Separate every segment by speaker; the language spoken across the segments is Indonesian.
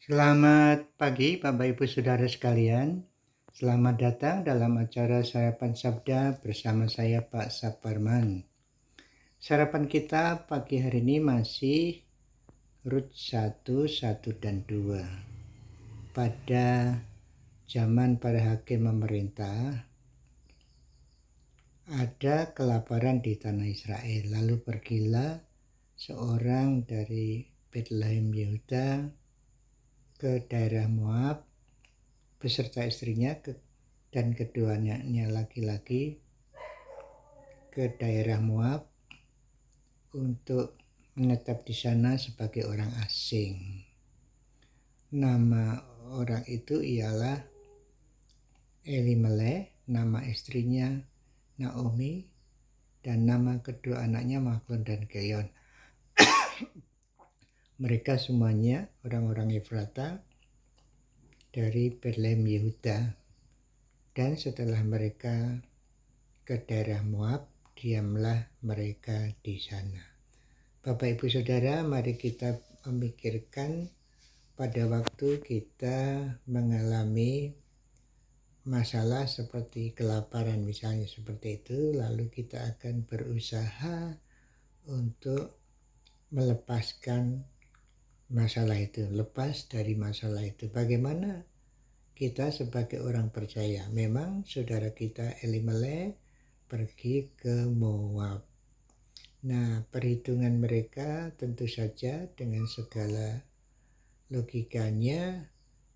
Speaker 1: Selamat pagi Bapak Ibu Saudara sekalian. Selamat datang dalam acara Sarapan Sabda bersama saya Pak Saparman. Sarapan kita pagi hari ini masih Rut 1, 1 dan 2. Pada zaman para hakim memerintah, ada kelaparan di tanah Israel. Lalu pergilah seorang dari Bethlehem Yehuda ke daerah Moab beserta istrinya dan kedua anaknya laki-laki ke daerah Moab untuk menetap di sana sebagai orang asing. Nama orang itu ialah Elimelech, nama istrinya Naomi, dan nama kedua anaknya Mahlon dan Kilion. Mereka semuanya orang-orang Efrata dari Bethlehem Yehuda. Dan setelah mereka ke daerah Moab, diamlah mereka di sana. Bapak Ibu Saudara, mari kita memikirkan pada waktu kita mengalami masalah seperti kelaparan misalnya seperti itu, lalu kita akan berusaha untuk melepaskan masalah itu, lepas dari masalah itu. Bagaimana kita sebagai orang percaya? Memang saudara kita Elimelech pergi ke Moab. Nah, perhitungan mereka tentu saja dengan segala logikanya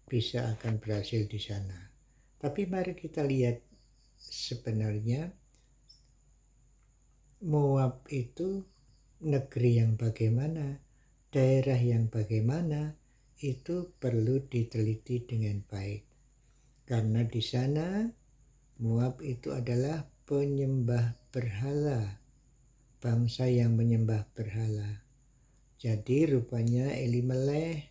Speaker 1: bisa akan berhasil di sana. Tapi mari kita lihat sebenarnya Moab itu negeri yang bagaimana, daerah yang bagaimana, itu perlu diteliti dengan baik. Karena di sana Moab itu adalah penyembah berhala, bangsa yang menyembah berhala. Jadi rupanya Elimelech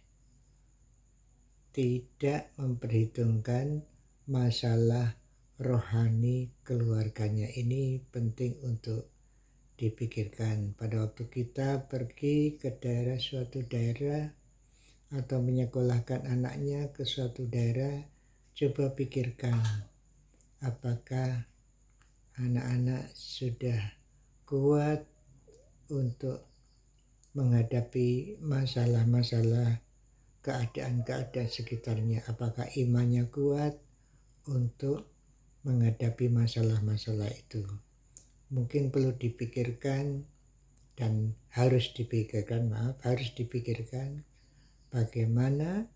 Speaker 1: tidak memperhitungkan masalah rohani keluarganya. Ini penting untuk dipikirkan. Pada waktu kita pergi ke suatu daerah atau menyekolahkan anaknya ke suatu daerah, coba pikirkan apakah anak-anak sudah kuat untuk menghadapi masalah-masalah keadaan-keadaan sekitarnya. Apakah imannya kuat untuk menghadapi masalah-masalah itu? Mungkin perlu dipikirkan dan harus dipikirkan bagaimana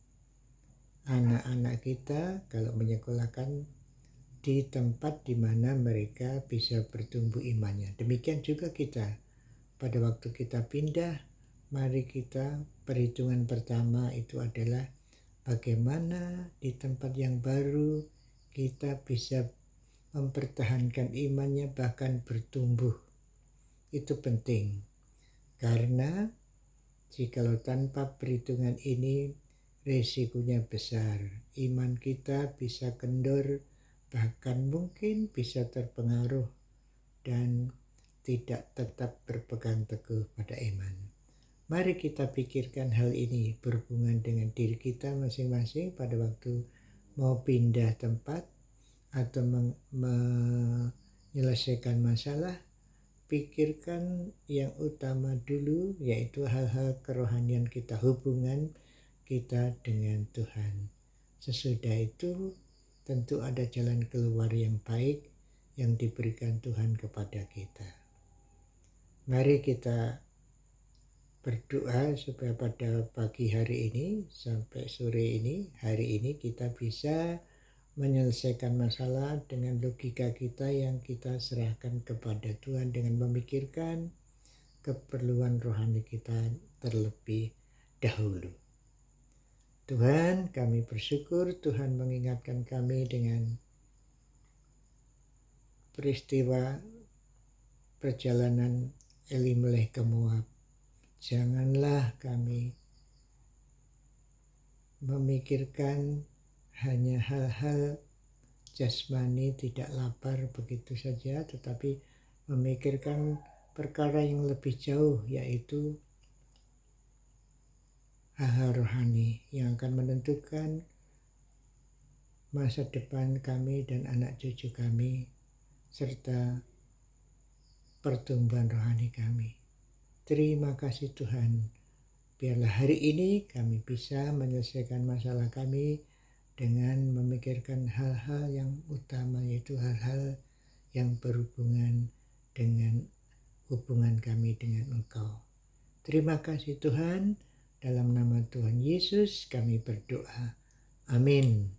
Speaker 1: anak-anak kita kalau menyekolahkan di tempat di mana mereka bisa bertumbuh imannya. Demikian juga kita. Pada waktu kita pindah, mari kita perhitungan pertama itu adalah bagaimana di tempat yang baru kita bisa mempertahankan imannya bahkan bertumbuh. Itu penting. Karena jikalau tanpa perhitungan ini resikonya besar. Iman kita bisa kendor, bahkan mungkin bisa terpengaruh dan tidak tetap berpegang teguh pada iman. Mari kita pikirkan hal ini berhubungan dengan diri kita masing-masing pada waktu mau pindah tempat atau menyelesaikan masalah. Pikirkan yang utama dulu, yaitu hal-hal kerohanian kita, hubungan kita dengan Tuhan. Sesudah itu tentu ada jalan keluar yang baik yang diberikan Tuhan kepada kita. Mari kita berdoa supaya pada pagi hari ini sampai sore ini, hari ini kita bisa menyelesaikan masalah dengan logika kita yang kita serahkan kepada Tuhan dengan memikirkan keperluan rohani kita terlebih dahulu. Tuhan, kami bersyukur Tuhan mengingatkan kami dengan peristiwa perjalanan Elimelech ke Moab. Janganlah kami memikirkan hanya hal-hal jasmani, tidak lapar begitu saja, tetapi memikirkan perkara yang lebih jauh, yaitu hal-hal rohani yang akan menentukan masa depan kami dan anak cucu kami, serta pertumbuhan rohani kami. Terima kasih Tuhan. Biarlah hari ini kami bisa menyelesaikan masalah kami dengan memikirkan hal-hal yang utama, yaitu hal-hal yang berhubungan dengan hubungan kami dengan Engkau. Terima kasih Tuhan. Dalam nama Tuhan Yesus kami berdoa. Amin.